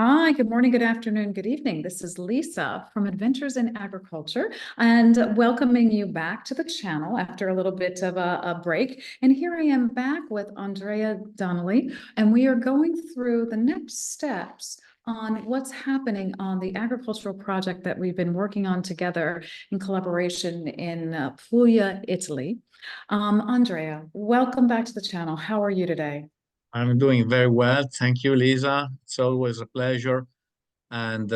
Hi, good morning, good afternoon, good evening. This is Lisa from Adventures in Agriculture and welcoming you back to the channel after a little bit of a break. And here I am back with Andrea Donnelly, and we are going through the next steps on what's happening on the agricultural project that we've been working on together in collaboration in Puglia, Italy. Andrea, welcome back to the channel. How are you today? I'm doing very well. Thank you, Lisa. It's always a pleasure. And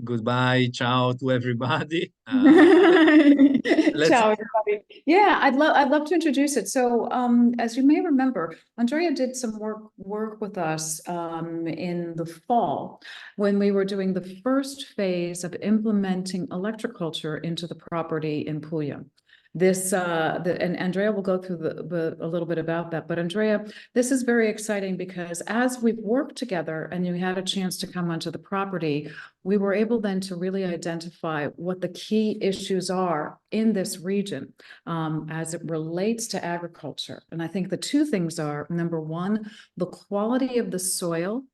goodbye, ciao to everybody. Let's Ciao, everybody. Yeah, I'd love to introduce it. So, as you may remember, Andrea did some work with us in the fall when we were doing the first phase of implementing electroculture into the property in Puglia. And Andrea will go through a little bit about that. But Andrea, this is very exciting because as we've worked together and you had a chance to come onto the property, we were able then to really identify what the key issues are in this region as it relates to agriculture. And I think the two things are, number one, the quality of the soil,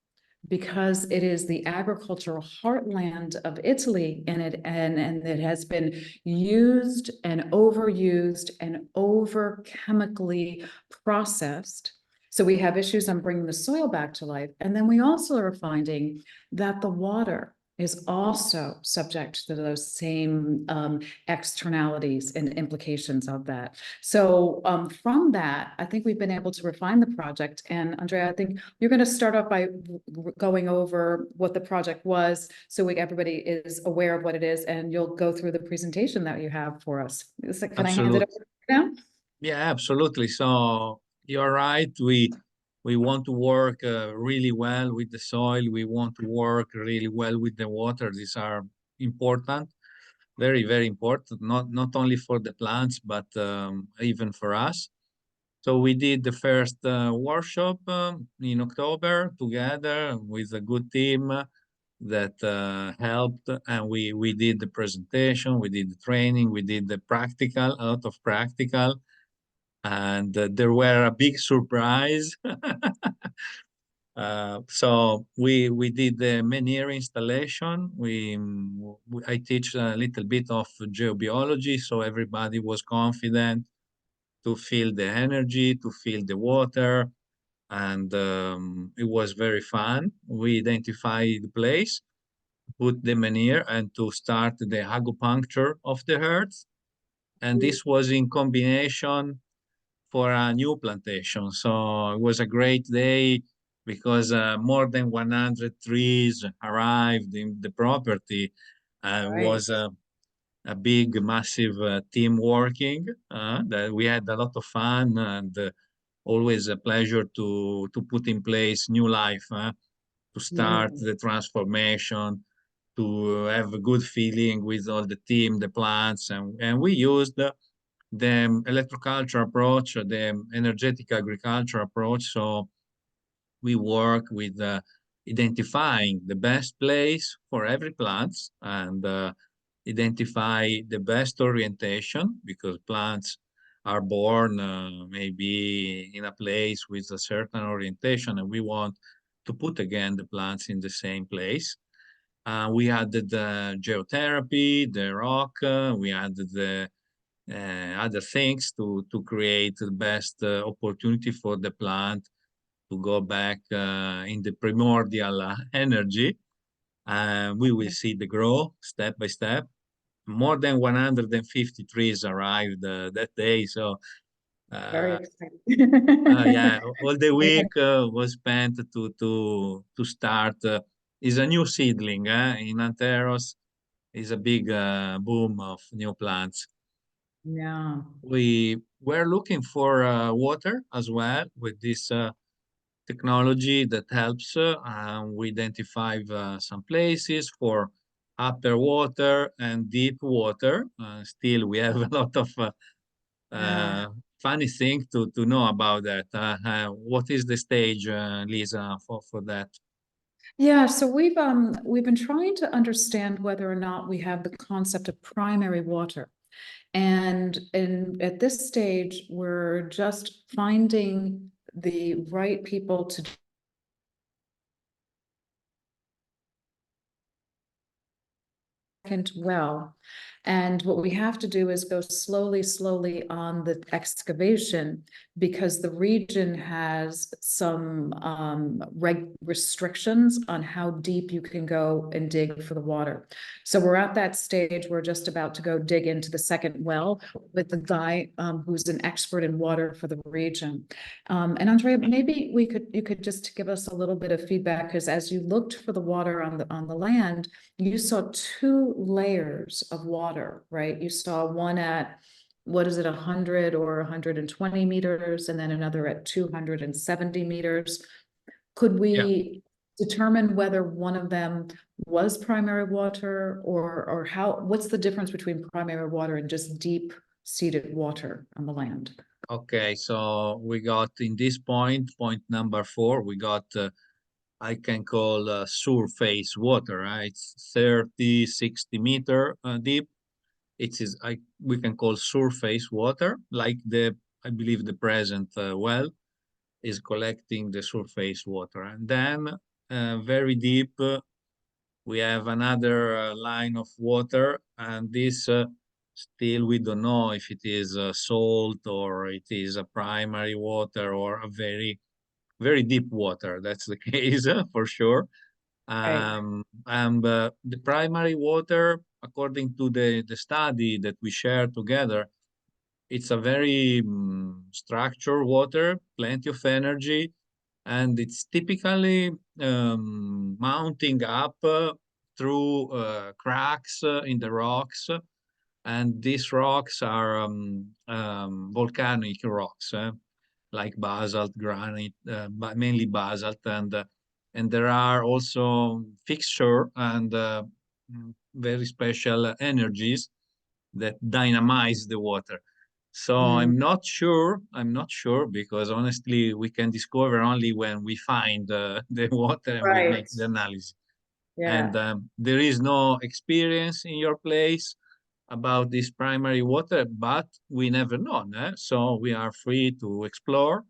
because it is the agricultural heartland of Italy, and it has been used and overused and over chemically processed. So we have issues on bringing the soil back to life. And then we also are finding that the water is also subject to those same externalities and implications of that. So from that, I think we've been able to refine the project. And Andrea, I think you're going to start off by going over what the project was so everybody is aware of what it is, and you'll go through the presentation that you have for us. Can I hand it absolutely. over now? Yeah, absolutely. So you're right. We want to work really well with the soil. We want to work really well with the water. These are important, very, very important, not only for the plants, but even for us. So we did the first workshop in October together with a good team that helped, and we did the presentation, we did the training, we did the practical, a lot of practical, and there were a big surprise. So we did the menhir installation. I teach a little bit of geobiology, so everybody was confident to feel the energy, to feel the water, and it was very fun. We identified the place, put them in here, and to start the agopuncture of the earth. And this was in combination for a new plantation. So it was a great day because more than 100 trees arrived in the property. It Right. was a big, massive team working. That we had a lot of fun, and always a pleasure to put in place new life, to start Mm. the transformation, to have a good feeling with all the team, the plants, and we used the electroculture approach, the energetic agriculture approach. So we work with identifying the best place for every plant, and identify the best orientation, because plants are born maybe in a place with a certain orientation, and we want to put again the plants in the same place. We added the geotherapy, the rock, we added the other things to create the best opportunity for the plant to go back in the primordial energy. We will see the growth step by step. More than 150 trees arrived that day. So, Very uh, exciting. yeah, all the Yeah. week was spent to start. Is a new seedling in Anteros. Is a big boom of new plants. Yeah. We were looking for water as well with this technology that helps. We identify some places for upper water and deep water. Still, we have a lot of Yeah. uh, funny things to know about that. What is the stage, Lisa, for that? Yeah, so we've been trying to understand whether or not we have the concept of primary water. And at this stage, we're just finding the right people to well. And what we have to do is go slowly on the excavation because the region has some restrictions on how deep you can go and dig for the water. So we're at that stage. We're just about to go dig into the second well with the guy who's an expert in water for the region. And Andrea, maybe you could just give us a little bit of feedback, because as you looked for the water on the land, you saw two layers of water, right? You saw one at, what is it, 100 or 120 meters, and then another at 270 meters. Could we determine whether one of them was primary water, or what's the difference between primary water and just deep seated water on the land? Okay, so we got in this point number 4, we got I can call surface water, right? It's 30, 60 meter deep. It is we can call surface water, like I believe the present well is collecting the surface water. And then very deep, we have another line of water, and this still we don't know if it is salt or it is a primary water or a very deep water. That's the case for sure. Right. And the primary water, according to the study that we share together, it's a very structured water, plenty of energy, and it's typically mounting up through cracks in the rocks. And these rocks are volcanic rocks, like basalt, granite, but mainly basalt, and there are also fixture and very special energies that dynamize the water. So Mm, I'm not sure because honestly, we can discover only when we find the water and we make right. the analysis. And Yeah. there is no experience in your place about this primary water, but we never know. So we are free to explore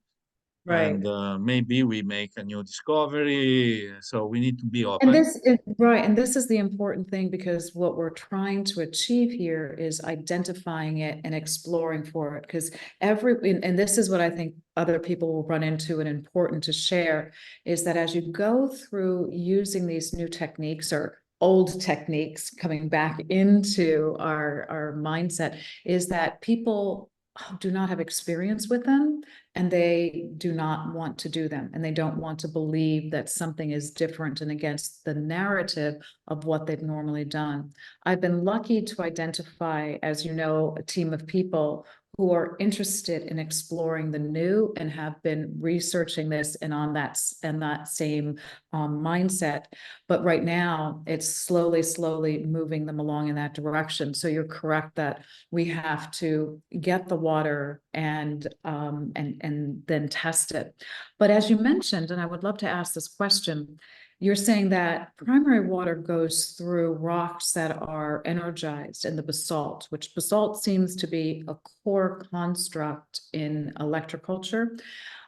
and Right. maybe we make a new discovery. So we need to be And open. this is right. And this is the important thing, because what we're trying to achieve here is identifying it and exploring for it. Because and this is what I think other people will run into, and important to share, is that as you go through using these new techniques or old techniques coming back into our mindset, is that people do not have experience with them, and they do not want to do them, and they don't want to believe that something is different and against the narrative of what they've normally done. I've been lucky to identify, as you know, a team of people who are interested in exploring the new and have been researching this and on that same mindset. But right now, it's slowly moving them along in that direction. So you're correct that we have to get the water and then test it. But as you mentioned, and I would love to ask this question, you're saying that primary water goes through rocks that are energized in the basalt, which basalt seems to be a core construct in electroculture.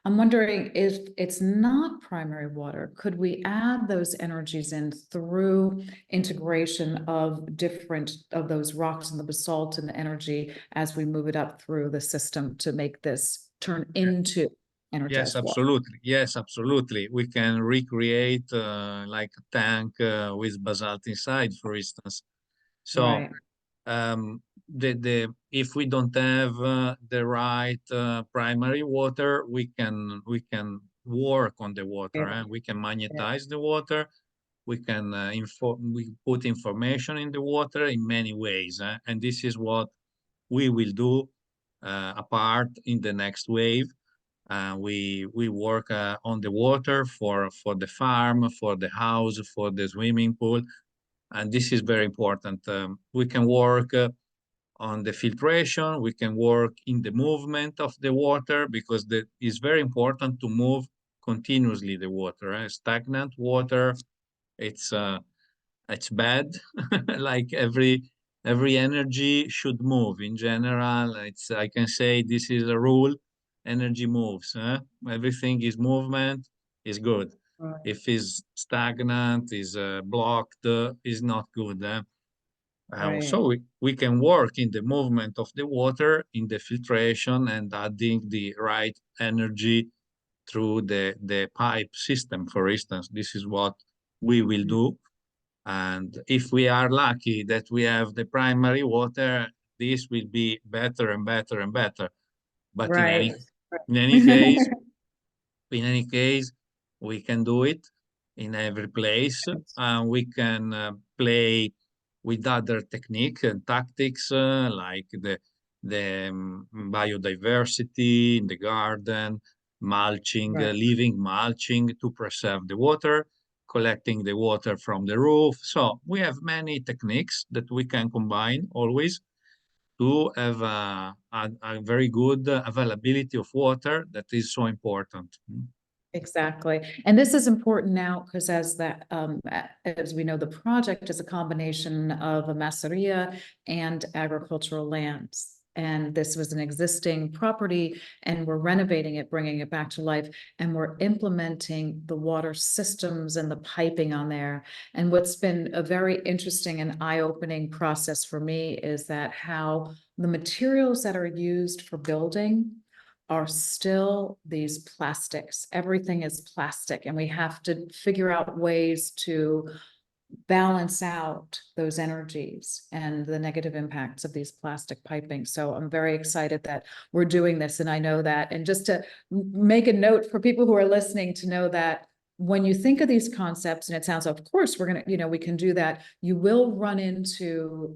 I'm wondering, if it's not primary water, could we add those energies in through integration of different of those rocks and the basalt and the energy as we move it up through the system to make this turn into Yes, energized water? absolutely. Yes, absolutely. We can recreate like a tank with basalt inside, for instance. So Right. the if we don't have the right primary water, we can work on the water, Yeah. and we can magnetize the water. We can we put information in the water in many ways, and this is what we will do apart in the next wave. We work on the water for the farm, for the house, for the swimming pool, and this is very important. We can work on the filtration. We can work in the movement of the water because it's very important to move continuously the water. Stagnant water, it's uh, it's bad. Like every energy should move in general. It's I can say this is a rule. Energy moves. Everything is movement is good. Right. If it's stagnant, is blocked, is not good. Right. So we can work in the movement of the water, in the filtration, and adding the right energy through the pipe system, for instance. This is what we will Mm. do. And if we are lucky that we have the primary water, this will be better and better and better. But Right. in any case, in any case, we can do it in every place, and we can play with other techniques and tactics like the biodiversity in the garden, mulching, Right. leaving mulching to preserve the water, collecting the water from the roof. So we have many techniques that we can combine always to have a very good availability of water that is so important. Exactly. And this is important now because as we know, the project is a combination of a masseria and agricultural lands. And this was an existing property and we're renovating it, bringing it back to life, and we're implementing the water systems and the piping on there. And what's been a very interesting and eye-opening process for me is that how the materials that are used for building are still these plastics. Everything is plastic, and we have to figure out ways to balance out those energies and the negative impacts of these plastic piping. So I'm very excited that we're doing this, and I know that. And just to make a note for people who are listening to know that when you think of these concepts, and it sounds, of course, we're gonna, we can do that, you will run into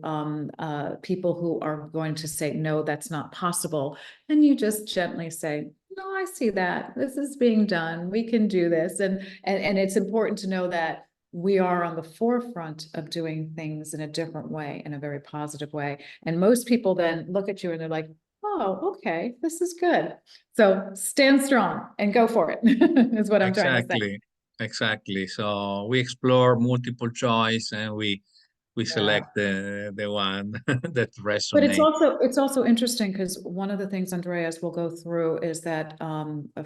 people who are going to say, no, that's not possible. And you just gently say, no, I see that. This is being done. We can do this. And it's important to know that we are on the forefront of doing things in a different way, in a very positive way. And most people then look at you and they're like, oh, okay, this is good. So stand strong and go for it, is what I'm trying to say. Exactly, exactly. So we explore multiple choice and we Yeah. select the one that But it's resonates. also interesting because one of the things Andreas will go through is that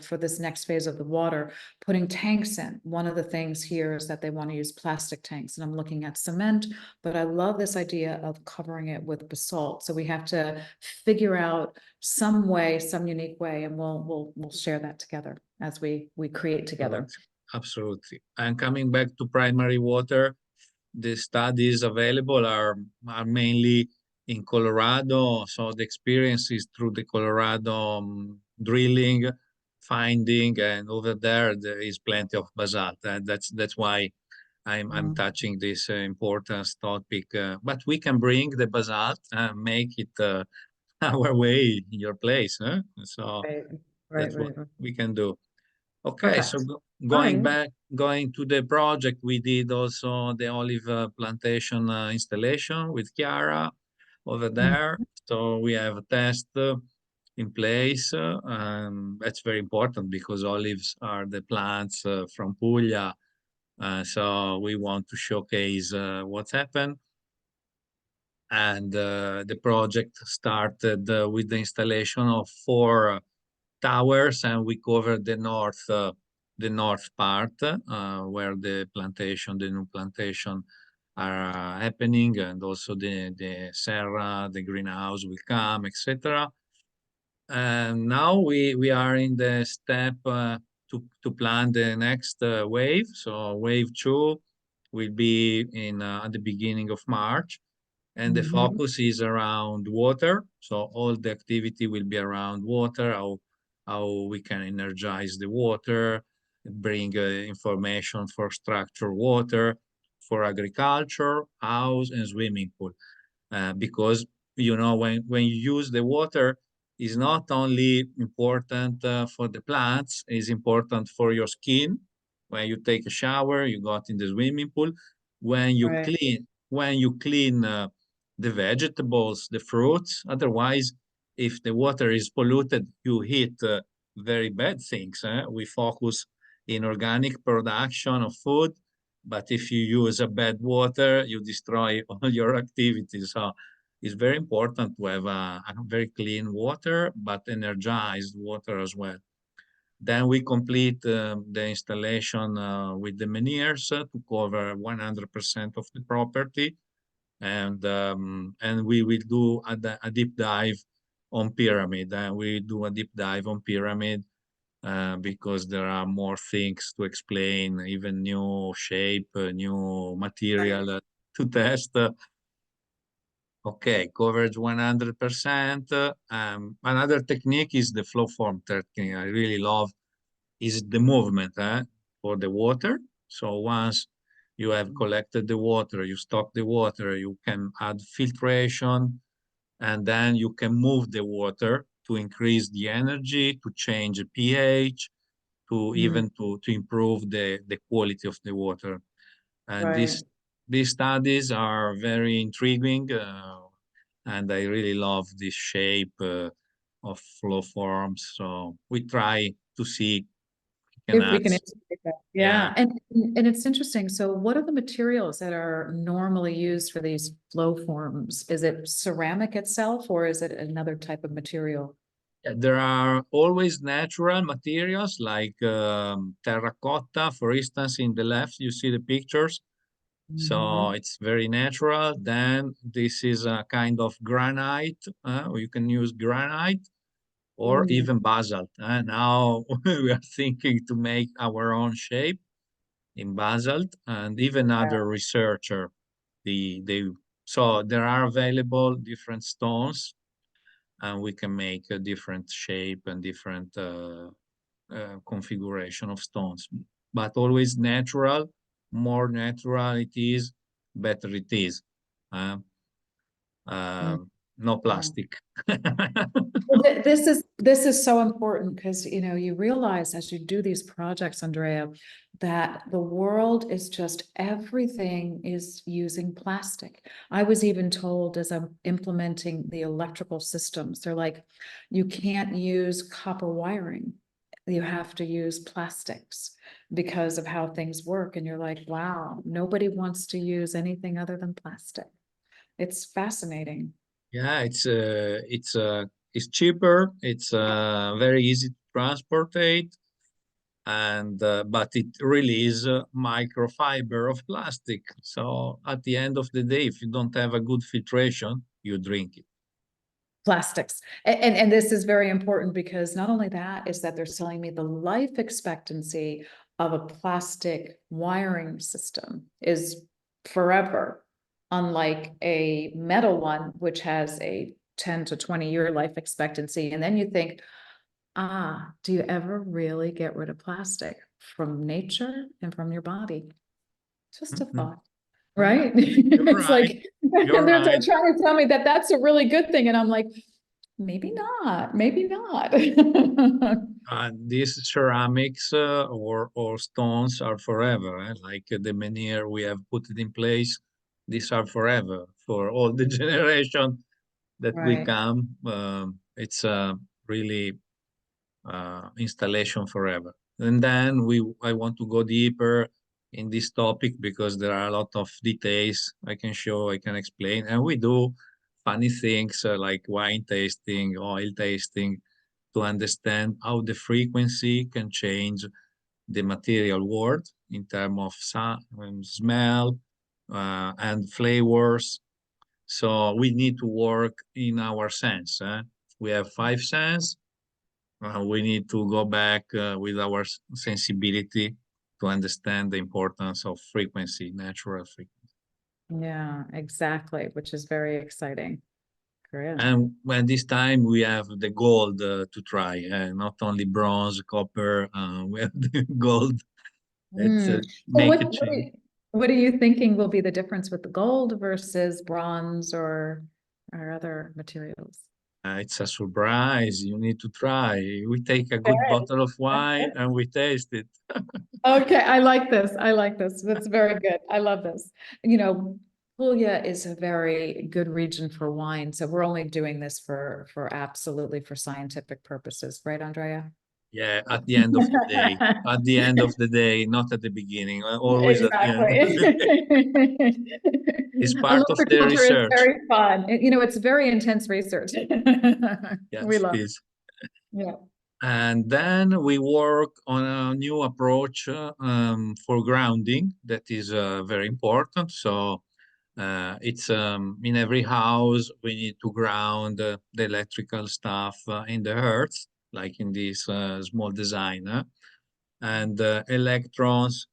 for this next phase of the water, putting tanks in. One of the things here is that they want to use plastic tanks, and I'm looking at cement, but I love this idea of covering it with basalt. So we have to figure out some way, some unique way, and we'll share that together as we create together. Absolutely. Absolutely. And coming back to primary water, the studies available are mainly in Colorado. So the experience is through the Colorado drilling, finding, and over there is plenty of basalt. And that's why I'm touching this important topic. But we can bring the basalt and make it our way in your place. Huh? So Right, that's what right. we can do. Okay, so Perfect. All going right. back, going to the project, we did also the olive plantation installation with Chiara over Mm. there. So we have a test in place. That's very important because olives are the plants from Puglia. So we want to showcase what's happened. And the project started with the installation of four towers, and we covered the north part where the new plantation are happening, and also the serra, the greenhouse will come, etc. And now we are in the step to plan the next wave. So wave two will be in at the beginning of March, and the Mhm. focus is around water. So all the activity will be around water, how we can energize the water, bring information for structure water, for agriculture, house, and swimming pool. Because when you use the water, is not only important for the plants, is important for your skin. When you take a shower, you got in the swimming pool. Right. When you clean the vegetables, the fruits. Otherwise, if the water is polluted, you eat very bad things. We focus in organic production of food, but if you use a bad water, you destroy all your activities. So it's very important to have a very clean water, but energized water as well. Then we complete the installation with the menhirs to cover 100% of the property. and we will do a deep dive on pyramid. We do a deep dive on pyramid because there are more things to explain, even new shape, new material to test. Okay, coverage 100%. Another technique is the flow form technique. I really love is the movement for the water. So once you have collected the water, you stock the water, you can add filtration, and then you can move the water to increase the energy, to change the pH, to Mm, even to improve the quality of the water. And right. these studies are very intriguing, and I really love this shape of flow forms. So we try to see if we can If we add. can integrate that. Yeah, Yeah, and it's interesting. So what are the materials that are normally used for these flow forms? Is it ceramic itself or is it another type of material? there are always natural materials like terracotta, for instance, in the left, you see the pictures. So Mhm. it's very natural. Then this is a kind of granite, or you can use granite or Mm, even basalt. Now we are thinking to make our own shape in basalt, and even other researcher, they so there are available different stones, and we can make a different shape and different configuration of stones, but always natural. More natural it is, better it is. Uh, mm, no yeah. plastic. Well, this is so important because you realize as you do these projects, Andrea, that the world is just everything is using plastic. I was even told as I'm implementing the electrical systems, they're like, you can't use copper wiring. You have to use plastics because of how things work. And you're like, wow, nobody wants to use anything other than plastic. It's fascinating. Yeah, it's cheaper. It's very easy to transportate, and but it really is a microfiber of plastic. So at the end of the day, if you don't have a good filtration, you drink it. Plastics. And this is very important because not only that is that they're telling me the life expectancy of a plastic wiring system is forever, unlike a metal one, which has a 10 to 20-year life expectancy. And then you think, do you ever really get rid of plastic from nature and from your body? Just a Mhm. thought. Yeah, Right? you're It's right. like You're they're right. trying to tell me that that's a really good thing. And I'm like, maybe not, maybe not. These ceramics or stones are forever. Like the veneer we have put it in place, these are forever for all the generation that we Right. come. It's really installation forever. And then I want to go deeper in this topic because there are a lot of details I can show, I can explain, and we do funny things like wine tasting, oil tasting, to understand how the frequency can change the material world in terms of smell and flavors. So we need to work in our sense. We have five sense. We need to go back with our sensibility to understand the importance of frequency, natural frequency. Yeah, exactly, which is very exciting. Great. And when this time we have the gold to try, not only bronze, copper, we have the gold. Let's So make a change. what are you thinking will be the difference with the gold versus bronze or other materials? It's a surprise. You need to try. We take a good Okay. bottle of wine and we taste it. Okay, I like this. I like this. That's very good. I love this. Puglia is a very good region for wine, so we're only doing this for absolutely for scientific purposes, right, Andrea? Yeah, at the end of the day. At the end of the day, not at the beginning. Always at the end of Exactly. the day. It's part of the Electroculture is research. very fun. It's very intense research. We Yes, it love. is. Yeah. And then we work on a new approach for grounding that is very important. So It's in every house, we need to ground the electrical stuff in the earth, like in this small design. And electrons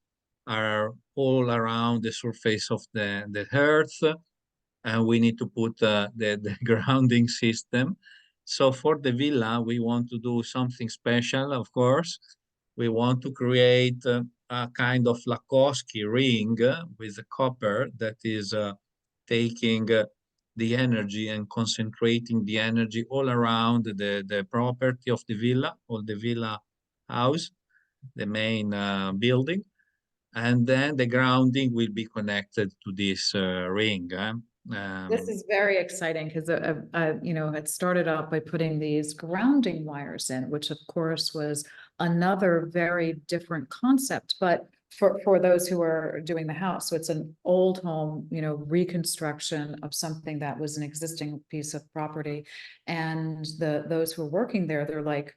are all around the surface of the earth, and we need to put the grounding system. So for the villa, we want to do something special, of course. We want to create a kind of Lakowski ring with a copper that is taking the energy and concentrating the energy all around the property of the villa, or the villa house, the main building. And then the grounding will be connected to this ring. This is very exciting because, it started out by putting these grounding wires in, which of course was another very different concept. But for those who are doing the house, so it's an old home, reconstruction of something that was an existing piece of property. And those who are working there, they're like,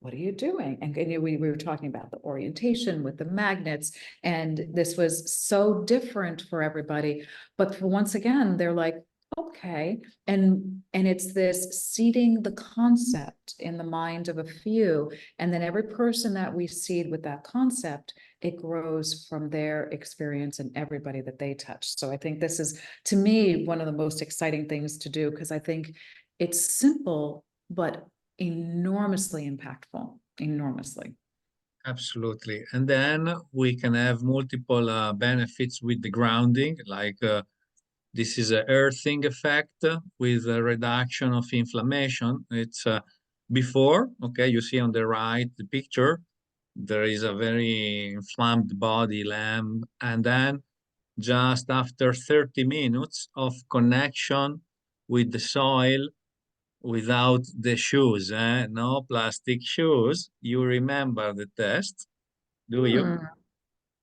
what are you doing? And we were talking about the orientation with the magnets, and this was so different for everybody. But for once again, they're like, okay. And it's this seeding the concept in the mind of a few. And then every person that we seed with that concept, it grows from their experience and everybody that they touch. So I think this is, to me, one of the most exciting things to do, because I think it's simple, but enormously impactful, enormously. Absolutely. And then we can have multiple benefits with the grounding, like this is a earthing effect with a reduction of inflammation. It's before, okay, you see on the right, the picture, there is a very inflamed body lamp. And then just after 30 minutes of connection with the soil, without the shoes, no plastic shoes. You remember the test, do you? Hmm.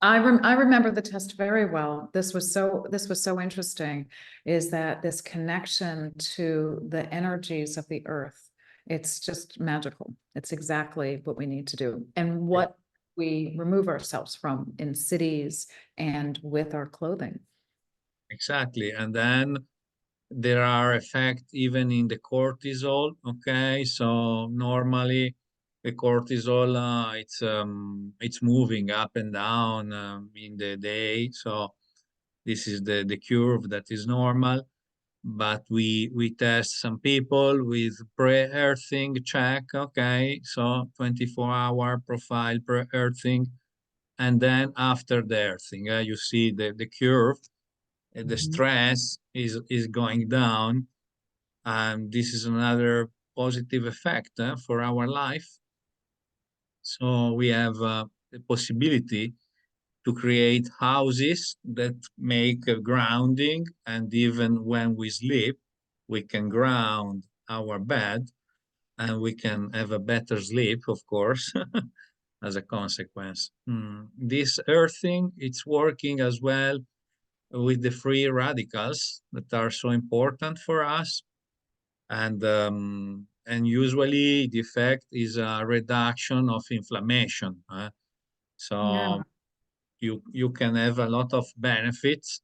I remember the test very well. This was so interesting, is that this connection to the energies of the earth. It's just magical. It's exactly what we need to do, and what we remove ourselves from in cities and with our clothing. Exactly. And then there are effects even in the cortisol. Okay, so normally the cortisol it's moving up and down in the day. So this is the curve that is normal. But we test some people with pre-earthing check. Okay, so 24-hour profile pre-earthing, and then after the earthing, you see the curve. The Mhm. stress is going down, and this is another positive effect for our life. So we have the possibility to create houses that make grounding, and even when we sleep, we can ground our bed, and we can have a better sleep, of course, as a consequence. This earthing, it's working as well with the free radicals that are so important for us. And usually the effect is a reduction of inflammation. Yeah, So you can have a lot of benefits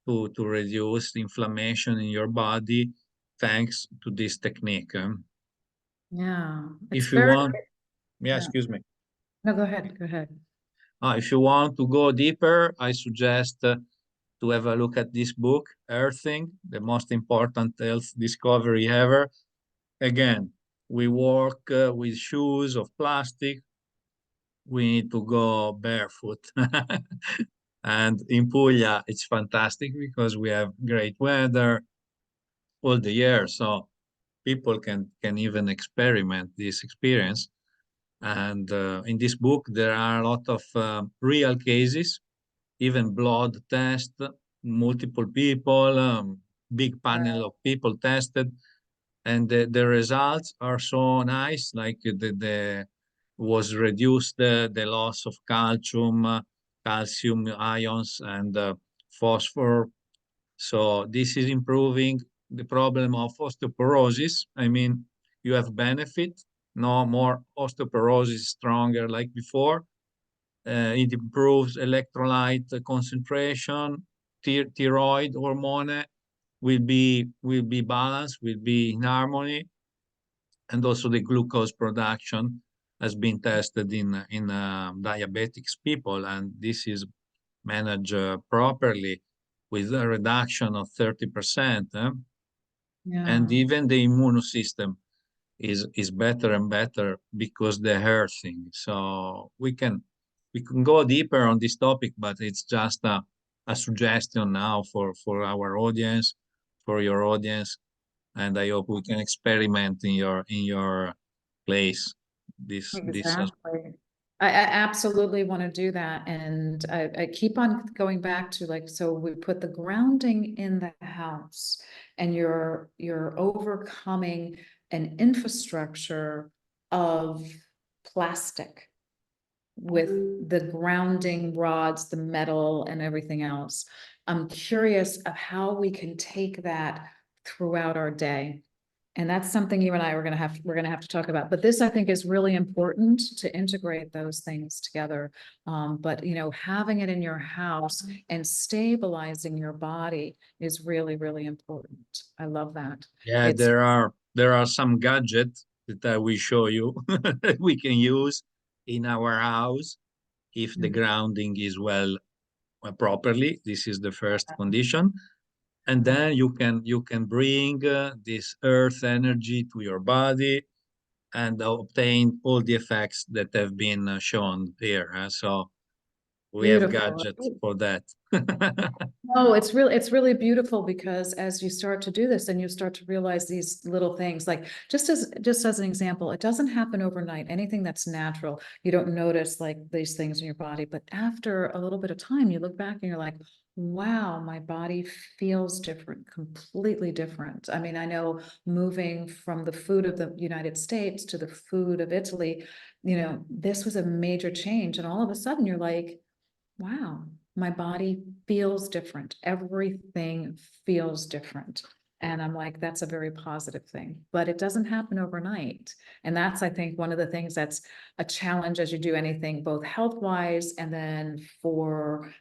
to reduce the inflammation in your body thanks to this technique. yeah. It's If you very, want, yeah, yeah. excuse me. No, go ahead, go ahead. If you want to go deeper, I suggest to have a look at this book, Earthing, the most important health discovery ever. Again, we work with shoes of plastic. We need to go barefoot. And in Puglia, it's fantastic because we have great weather all the year. So people can even experiment this experience. And in this book, there are a lot of real cases, even blood test, multiple people, big panel of people tested, and the results are so nice. Like the was reduced the loss of calcium, calcium ions, and phosphor. So this is improving the problem of osteoporosis. I mean, you have benefit, no more osteoporosis stronger like before. It improves electrolyte concentration, thyroid hormone will be balanced, will be in harmony, and also the glucose production has been tested in diabetics people, and this is managed properly with a reduction of 30%. And Yeah, even the immune system is better and better because the earthing. So we can go deeper on this topic, but it's just a suggestion now for our audience, for your audience, and I hope we can experiment in your place this as exactly. I absolutely want to do that. And I keep on going back to like, so we put the grounding in the house and you're overcoming an infrastructure of plastic with the grounding rods, the metal and everything else. I'm curious of how we can take that throughout our day. And that's something you and I we're gonna have to talk about. But this, I think, is really important to integrate those things together. But you know, having it in your house and stabilizing your body is really, really important. I love that. yeah, It's there are some gadgets that I will show you that we can use in our house if the grounding is properly. This is the first condition, and then you can bring this earth energy to your body and obtain all the effects that have been shown here. So we have beautiful. gadgets for that. No, it's really beautiful because as you start to do this and you start to realize these little things, like just as an example, it doesn't happen overnight. Anything that's natural, you don't notice like these things in your body, but after a little bit of time, you look back and you're like, wow, my body feels different, completely different. I mean, I know moving from the food of the United States to the food of Italy, you know, this was a major change. And all of a sudden you're like, wow, my body feels different. Everything feels different. And I'm like, that's a very positive thing, but it doesn't happen overnight. And that's, I think, one of the things that's a challenge as you do anything, both health-wise, and then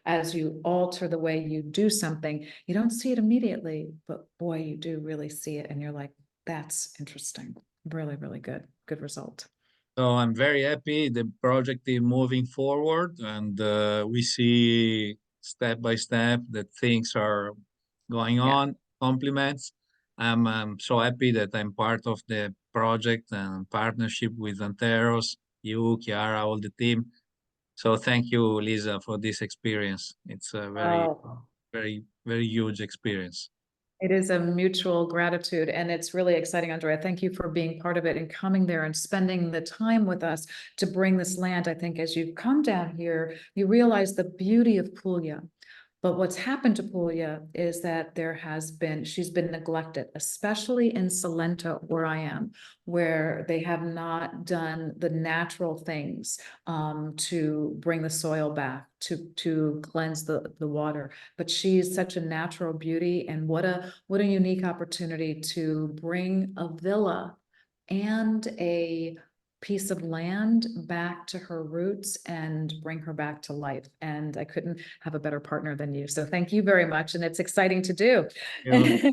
as you alter the way you do something, you don't see it immediately, but boy, you do really see it. And you're like, that's interesting. Really, really good. Good result. So I'm very happy the project is moving forward, and we see step by step that things are going Yeah. on. Compliments. I'm so happy that I'm part of the project and partnership with Anteros, you, Chiara, all the team. So thank you, Lisa, for this experience. It's a Oh. very huge experience. It is a mutual gratitude, and it's really exciting, Andrea. Thank you for being part of it and coming there and spending the time with us to bring this land. I think as you come down here, you realize the beauty of Puglia. But what's happened to Puglia is that she's been neglected, especially in Salento, where I am, where they have not done the natural things to bring the soil back, to cleanse the water. But she's such a natural beauty, and what a unique opportunity to bring a villa and a piece of land back to her roots and bring her back to life. And I couldn't have a better partner than you. So thank you very much. And it's exciting to do. You know,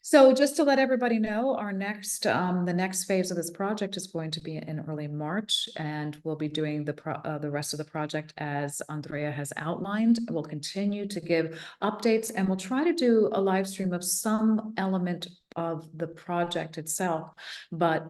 So just to let everybody know, the next phase of this project is going to be in early March, and we'll be doing the rest of the project as Andrea has outlined. We'll continue to give updates, and we'll try to do a live stream of some element of the project itself. But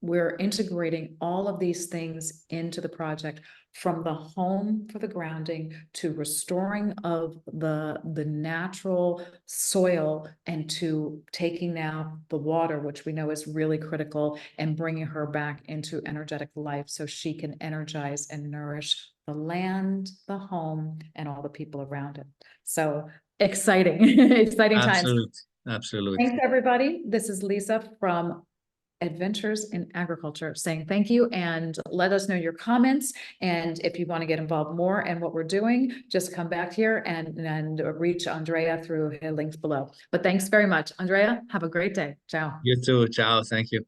we're integrating all of these things into the project, from the home for the grounding to restoring of the natural soil, and to taking now the water, which we know is really critical, and bringing her back into energetic life so she can energize and nourish the land, the home, and all the people around it. So exciting, exciting times. absolutely, absolutely. Thanks, everybody. This is Lisa from Adventures in Agriculture saying thank you, and let us know your comments. And if you want to get involved more in what we're doing, just come back here and reach Andrea through her links below. But thanks very much, Andrea. Have a great day. Ciao. You too. Ciao. Thank you.